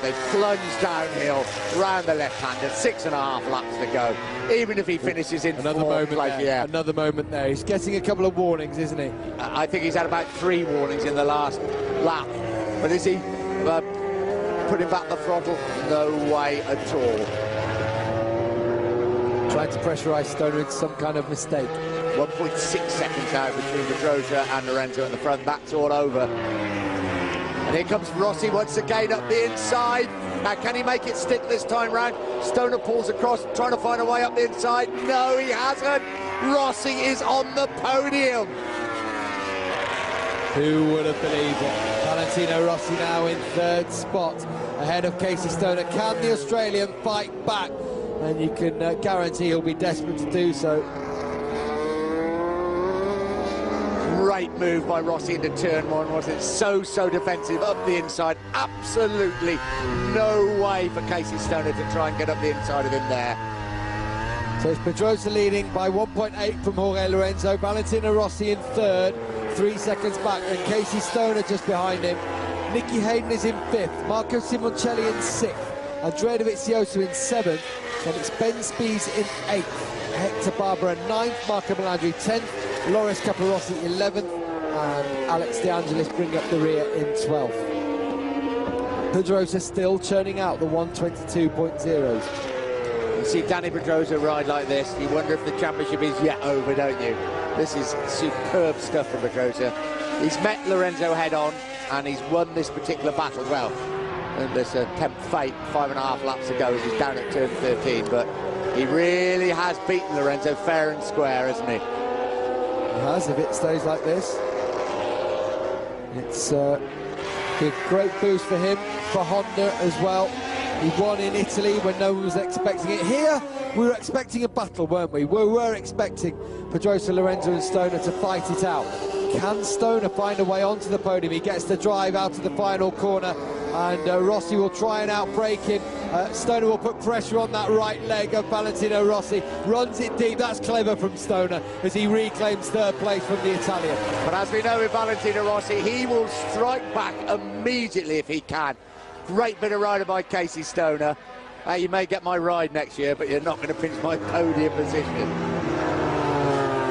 They plunge downhill round the left-hander. 6.5 laps to go. Even if he finishes in another fourth, moment there. Another moment there. He's getting a couple of warnings, isn't he? I think he's had about 3 warnings in the last lap. But is he putting back the throttle? No way at all. Trying to pressurise Stoner into some kind of mistake. 1.6 seconds out between Pedrosa and Lorenzo at the front. That's all over. And here comes Rossi once again up the inside. Now, can he make it stick this time round? Stoner pulls across, trying to find a way up the inside. No, he hasn't. Rossi is on the podium. Who would have believed it? Valentino Rossi now in 3rd spot, ahead of Casey Stoner. Can the Australian fight back? And you can guarantee he'll be desperate to do so. Great move by Rossi into turn 1, wasn't it? So defensive up the inside. Absolutely no way for Casey Stoner to try and get up the inside of him there. So it's Pedrosa leading by 1.8 from Jorge Lorenzo. Valentino Rossi in 3rd, 3 seconds back, and Casey Stoner just behind him. Nicky Hayden is in 5th, Marco Simoncelli in 6th, Andrea Dovizioso in 7th, then it's Ben Spies in 8th, Hector Barbera 9th, Marco Melandri 10th, Loris Capirossi 11th, and Alex De Angelis bring up the rear in 12th. Pedrosa still churning out the 122.0s. You see Danny Pedrosa ride like this, you wonder if the championship is yet over, don't you? This is superb stuff from Pedrosa. He's met Lorenzo head-on, and he's won this particular battle well. And this attempt fate, 5.5 laps ago as he's down at turn 13, but he really has beaten Lorenzo fair and square, hasn't he? He has, if it stays like this. It's a great boost for him, for Honda as well. He won in Italy when no one was expecting it. Here, we were expecting a battle, weren't we? We were expecting Pedrosa, Lorenzo and Stoner to fight it out. Can Stoner find a way onto the podium? He gets the drive out of the final corner, and Rossi will try and outbrake him. Stoner will put pressure on that right leg of Valentino Rossi, runs it deep. That's clever from Stoner as he reclaims 3rd place from the Italian. But as we know with Valentino Rossi, he will strike back immediately if he can. Great bit of rider by Casey Stoner. You may get my ride next year, but you're not going to pinch my podium position.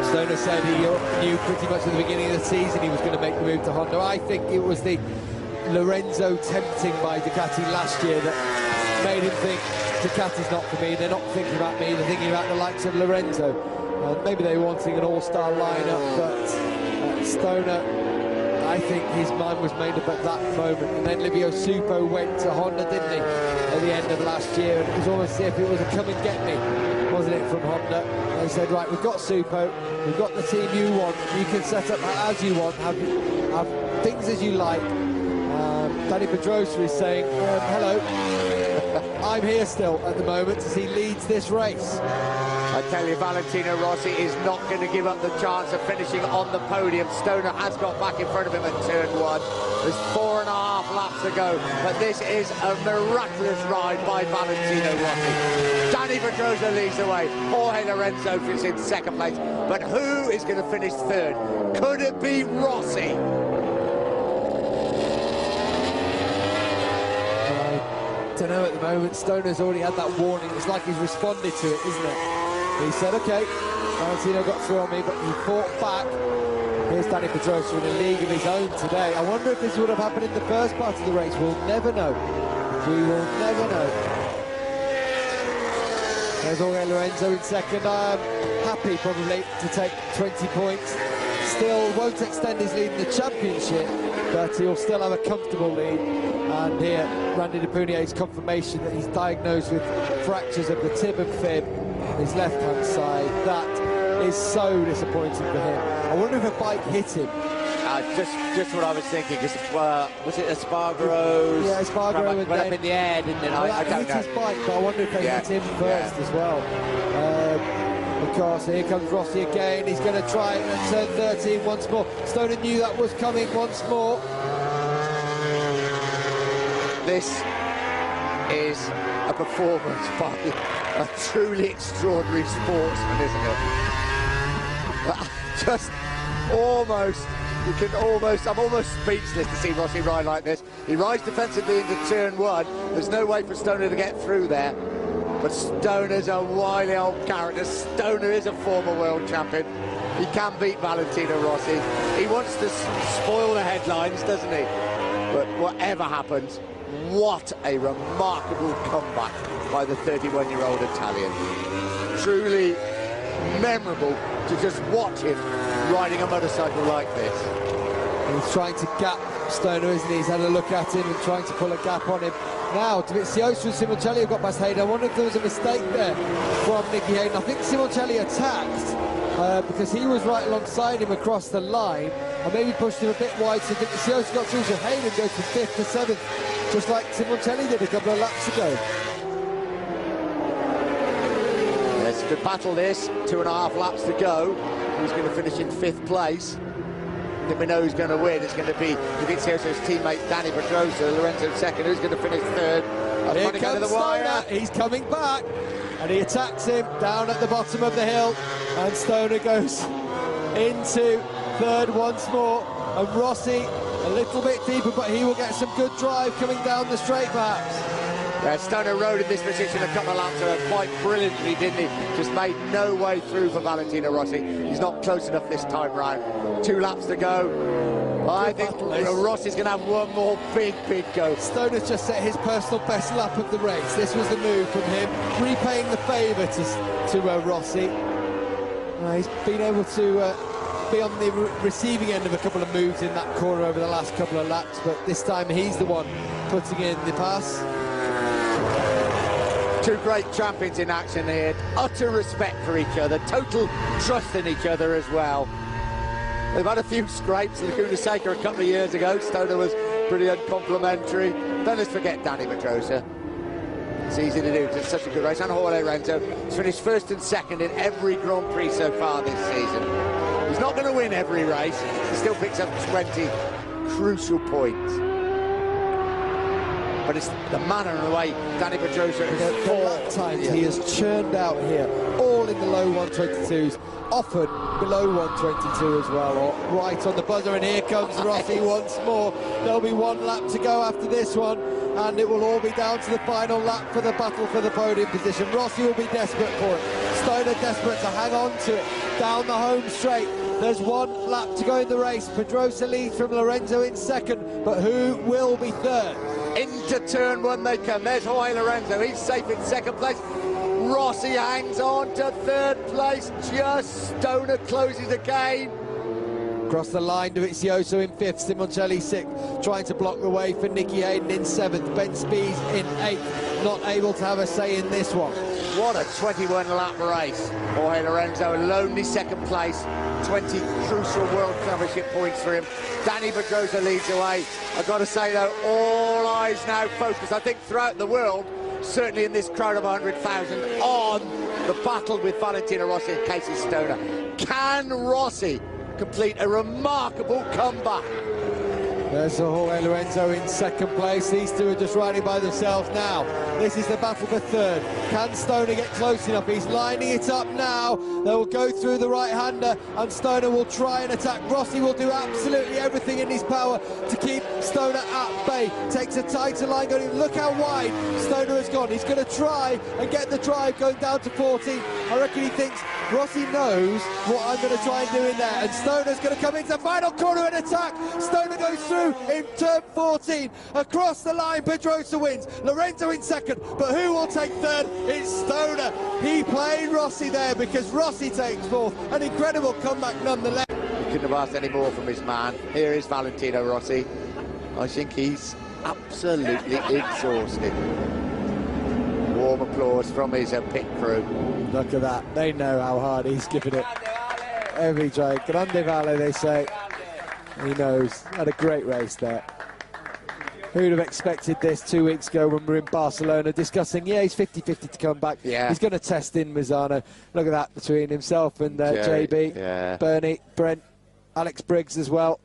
Stoner said he knew pretty much at the beginning of the season he was going to make the move to Honda. I think it was the Lorenzo tempting by Ducati last year that made him think Ducati's not for me, they're not thinking about me, they're thinking about the likes of Lorenzo. Maybe they were wanting an all-star lineup, but Stoner, I think his mind was made up at that moment. And then Livio Supo went to Honda, didn't he, at the end of last year, and it was almost as if it was a come and get me, wasn't it, from Honda. They said, right, we've got Supo, we've got the team you want, you can set up as you want, have things as you like. Danny Pedrosa is saying, hello, I'm here still at the moment as he leads this race. I tell you, Valentino Rossi is not going to give up the chance of finishing on the podium. Stoner has got back in front of him at turn 1. There's 4.5 laps to go, but this is a miraculous ride by Valentino Rossi. Danny Pedrosa leads the way. Jorge Lorenzo is in 2nd place, but who is going to finish 3rd? Could it be Rossi? I don't know at the moment. Stoner's already had that warning. It's like he's responded to it, isn't it? He said, OK, Valentino got through on me, but he fought back. Here's Danny Pedrosa in a league of his own today. I wonder if this would have happened in the first part of the race. We'll never know. We will never know. There's Jorge Lorenzo in 2nd. I'm happy probably to take 20 points. Still won't extend his lead in the championship, but he'll still have a comfortable lead. And here, Randy Depunier's confirmation that he's diagnosed with fractures of the tib and fib on his left-hand side. That is so disappointing for him. I wonder if a bike hit him. Just what I was thinking, because was it Espargaro's? Yeah, Espargaro went up in the air, didn't it? I don't hit know. his bike, but I wonder if they hit him first as well. Because here comes Rossi again. He's going to try it at turn 13 once more. Stoner knew that was coming once more. This is a performance by a truly extraordinary sportsman, isn't it? Just almost I'm almost speechless to see Rossi ride like this. He rides defensively into turn one. There's no way for Stoner to get through there. But Stoner's a wily old character. Stoner is a former world champion. He can beat Valentino Rossi. He wants to spoil the headlines, doesn't he? But whatever happens, what a remarkable comeback by the 31-year-old Italian. Truly memorable to just watch him riding a motorcycle like this. He's trying to gap Stoner, isn't he? He's had a look at him and trying to pull a gap on him. Now, Dovizioso and Simoncelli have got past Hayden. I wonder if there was a mistake there from Nicky Hayden. I think Simoncelli attacked because he was right alongside him across the line and maybe pushed him a bit wide, so Dovizioso got through, so Hayden goes from 5th to 7th, just like Simoncelli did a couple of laps ago. It's a good battle this, 2.5 laps to go. Who's going to finish in 5th place? I think we know who's going to win. It's going to be Dovizioso's teammate Danny Pedrosa, Lorenzo second. Who's going to finish 3rd? Here comes Stoner. He's coming back and he attacks him down at the bottom of the hill, and Stoner goes into 3rd once more, and Rossi a little bit deeper, but he will get some good drive coming down the straight perhaps. Yeah, Stoner rode in this position a couple of laps ago quite brilliantly, didn't he? Just made no way through for Valentino Rossi. He's not close enough this time round. 2 laps to go. I think Rossi's going to have one more big go. Stoner's just set his personal best lap of the race. This was the move from him, repaying the favour to Rossi. He's been able to be on the receiving end of a couple of moves in that corner over the last couple of laps, but this time he's the one putting in the pass. 2 great champions in action here, utter respect for each other, total trust in each other as well. They've had a few scrapes, Laguna Seca a couple of years ago. Stoner was pretty uncomplimentary. Don't let's forget Danny Pedrosa. It's easy to do, it's such a good race. And Jorge Lorenzo has finished 1st and 2nd in every Grand Prix so far this season. He's not going to win every race, he still picks up 20 crucial points. But it's the manner and the way Danny Pedrosa has fought. Times he has churned out here, all in the low 122s, often below 122 as well, or right on the buzzer, and here comes Rossi once more. There'll be 1 lap to go after this one, and it will all be down to the final lap for the battle for the podium position. Rossi will be desperate for it, Stoner desperate to hang on to it, down the home straight. There's 1 lap to go in the race. Pedrosa leads from Lorenzo in 2nd, but who will be 3rd? Into turn 1 they come. There's Jorge Lorenzo. He's safe in 2nd place. Rossi hangs on to 3rd place. Just Stoner closes again. Across the line, Dovizioso in 5th, Simoncelli 6th, trying to block the way for Nicky Hayden in 7th, Ben Spies in 8th, not able to have a say in this one. What a 21-lap race. Jorge Lorenzo, a lonely 2nd place, 20 crucial World Championship points for him. Danny Pedrosa leads away. I've got to say, though, all eyes now focus, I think, throughout the world, certainly in this crowd of 100,000, on the battle with Valentino Rossi and Casey Stoner. Can Rossi complete a remarkable comeback? There's Jorge Lorenzo in 2nd place. These 2 are just riding by themselves now. This is the battle for 3rd. Can Stoner get close enough? He's lining it up now. They will go through the right-hander, and Stoner will try and attack. Rossi will do absolutely everything in his power to keep Stoner at bay. Takes a tighter line going. Look how wide Stoner has gone. He's going to try and get the drive going down to 14. I reckon he thinks Rossi knows what I'm going to try and do in there, and Stoner's going to come into the final corner and attack. Stoner goes through in turn 14, across the line. Pedrosa wins, Lorenzo in 2nd, but who will take 3rd? It's Stoner. He played Rossi there because Rossi takes 4th. An incredible comeback nonetheless. He couldn't have asked any more from his man. Here is Valentino Rossi. I think he's absolutely exhausted. Warm applause from his pit crew. Look at that, they know how hard he's given it every drive. Grande Valle, they say. He knows. Had a great race there. Who'd have expected this 2 weeks ago when we were in Barcelona discussing, yeah, he's 50-50 to come back. Yeah. He's going to test in Misano. Look at that between himself and JB, yeah. Bernie, Brent, Alex Briggs as well.